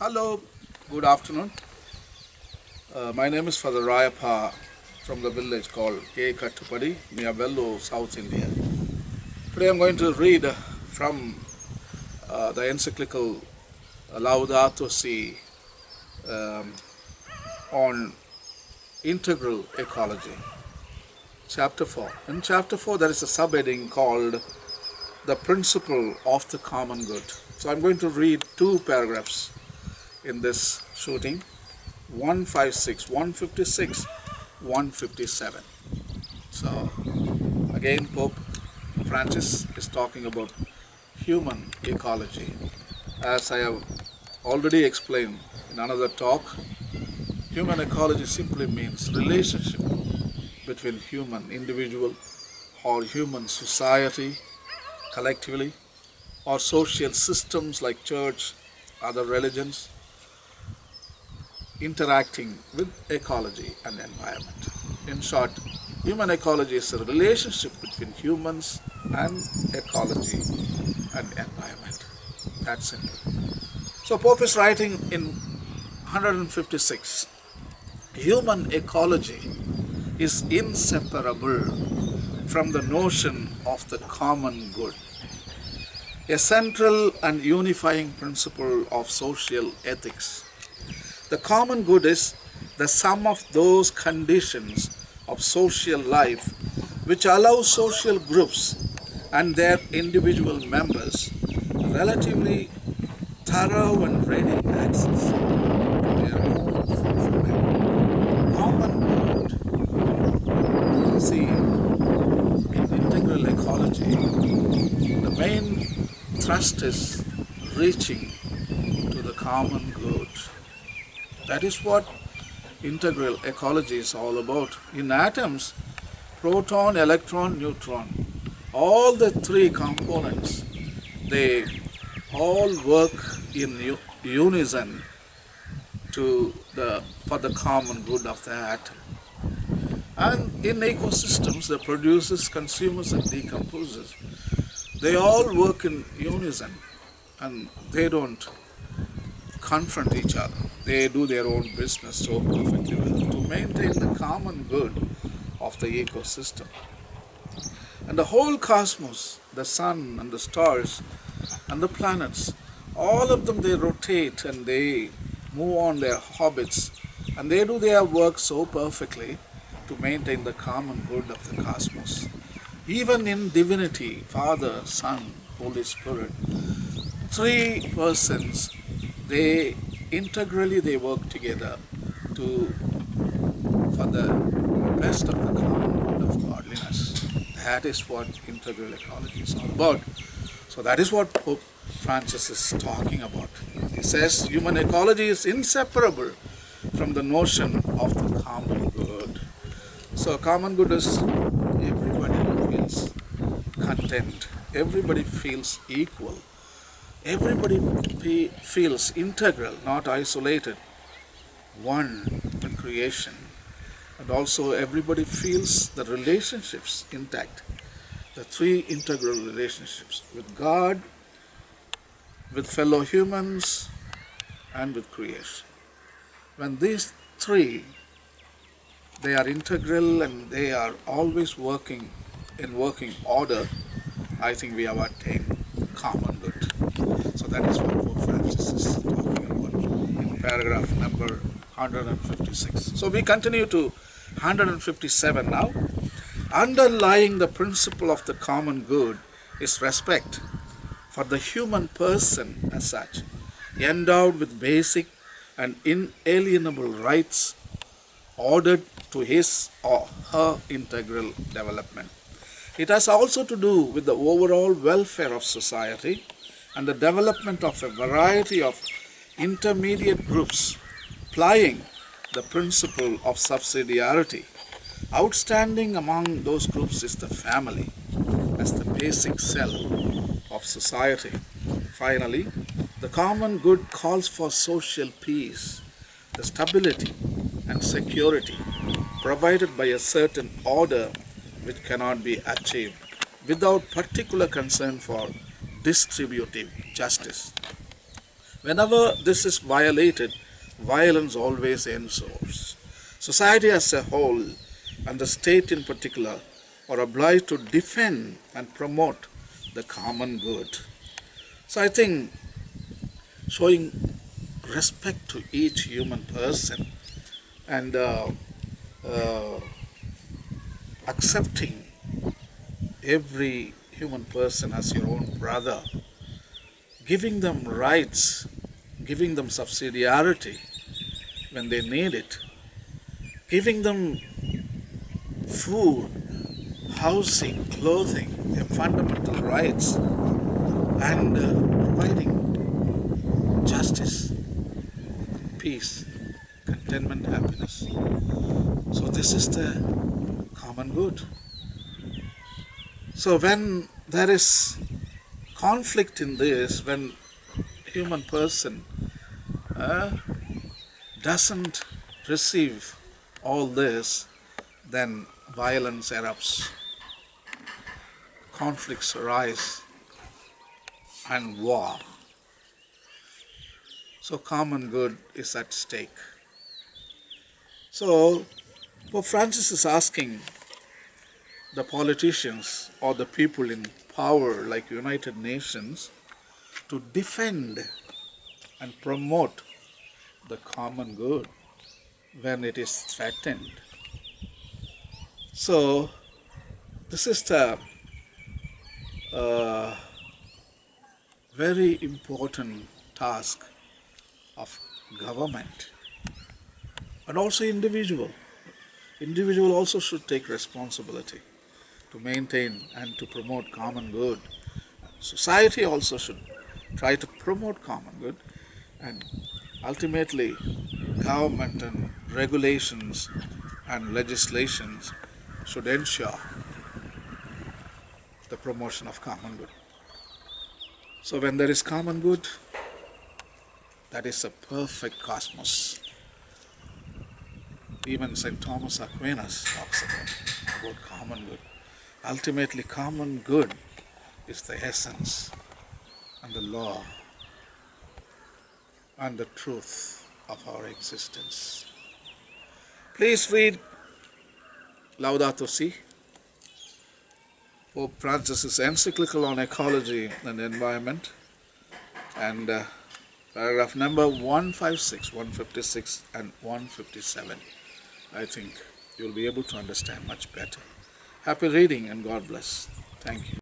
Hello, good afternoon. My name is Father Rayappa from the village called A. Kattupadi, near Vellore, South India. Today I'm going to read from the encyclical Laudato Si um, on integral ecology, chapter 4. In chapter 4, there is a subheading called the principle of the common good. So I'm going to read two paragraphs in this shooting. 156, 156, 157. So again, Pope Francis is talking about human ecology. As I have already explained in another talk, human ecology simply means relationship between human individual or human society collectively, or social systems like church, other religions, interacting with ecology and environment. In short, human ecology is a relationship between humans and ecology and environment. That's simple. So Pope is writing in 156, human ecology is inseparable from the notion of the common good, a central and unifying principle of social ethics. The common good is the sum of those conditions of social life which allow social groups and their individual members relatively thorough and ready access to their own fulfillment. Common good, you see, in integral ecology, the main thrust is reaching to the common good. That is what integral ecology is all about. In atoms, proton, electron, neutron, all the three components, they all work in unison for the common good of the atom. And in ecosystems, the producers, consumers, and decomposers, they all work in unison, and they don't confront each other. They do their own business so perfectly well to maintain the common good of the ecosystem. And the whole cosmos, the sun and the stars and the planets, all of them, they rotate and they move on their orbits, and they do their work so perfectly to maintain the common good of the cosmos. Even in divinity, Father, Son, Holy Spirit, three persons, they integrally they work together to for the best of the common good of godliness. That is what integral ecology is all about. So that is what Pope Francis is talking about. He says human ecology is inseparable from the notion of the common good. So common good is everybody feels content, everybody feels equal, everybody feels integral, not isolated, one in creation. And also everybody feels the relationships intact, the three integral relationships with God, with fellow humans, and with creation. When these three, they are integral and they are always working in working order, I think we have attained common good. So that is what Pope Francis is talking about in paragraph number 156. So we continue to 157 now. Underlying the principle of the common good is respect for the human person as such, endowed with basic and inalienable rights ordered to his or her integral development. It has also to do with the overall welfare of society and the development of a variety of intermediate groups applying the principle of subsidiarity. Outstanding among those groups is the family as the basic cell of society. Finally, the common good calls for social peace, the stability and security provided by a certain order which cannot be achieved without particular concern for distributive justice. Whenever this is violated, violence always ensues. Society as a whole and the state in particular are obliged to defend and promote the common good. So I think showing respect to each human person and uh, accepting every human person as your own brother, giving them rights, giving them subsidiarity when they need it, giving them food, housing, clothing, their fundamental rights, and providing justice, peace, contentment, happiness. So this is the common good. So when there is conflict in this, when human person uh, doesn't receive all this, then violence erupts, conflicts arise, and war. So common good is at stake. So Pope Francis is asking the politicians or the people in power like United Nations to defend and promote the common good when it is threatened. So this is the uh, very important task of government and also individual. Individual also should take responsibility to maintain and to promote common good. Society also should try to promote common good, and ultimately government and regulations and legislations should ensure the promotion of common good. So when there is common good, that is a perfect cosmos. Even St. Thomas Aquinas talks about common good. Ultimately, common good is the essence and the law and the truth of our existence. Please read Laudato Si, Pope Francis's encyclical on ecology and environment, and paragraph number 156, 156, and 157. I think you'll be able to understand much better. Happy reading and God bless. Thank you.